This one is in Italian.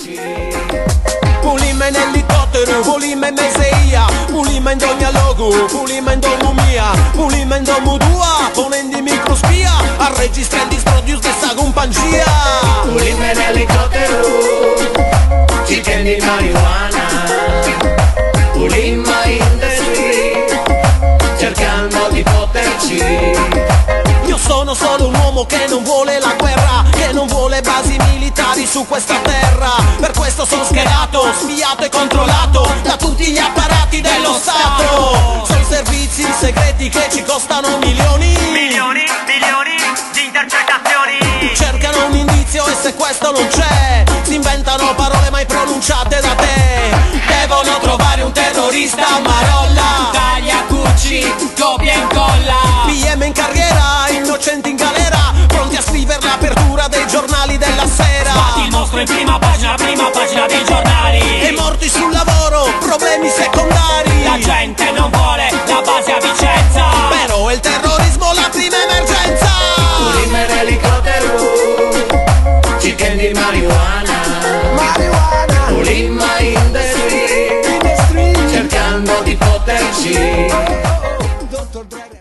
poterci. Pulima in elicottero, pulima in meseia, pulima in ogni logo, pulima in domu mia, pulima in domu tua, ponendo in microspia, a registrare produce de sa compagnia. Pulima in elicottero, chicken di marijuana, pulima in the street, cercando di poterci. Io sono solo un uomo che non vuole la guerra, che non vuole basi militari su questa terra. Per questo sono schierato, spiato e controllato da tutti gli apparati dello Stato. Sono servizi segreti che ci costano milioni, Milioni di interpretazioni. cercano un indizio e se questo non c'è, si inventano parole mai pronunciate da te. Devono trovare un terrorista a Marolla, Taglia, cuci, copia e incolla. PM in carriera, innocenti in galera, pronti a scrivere l'apertura dei giornali della sera. Batti il mostro in prima pagina dei giornali. E morti sul lavoro, problemi secondari. La gente non vuole la base a Vicenza. Però è il terrorismo la prima emergenza. Pulima in elicottero, chicken di marijuana, pulima in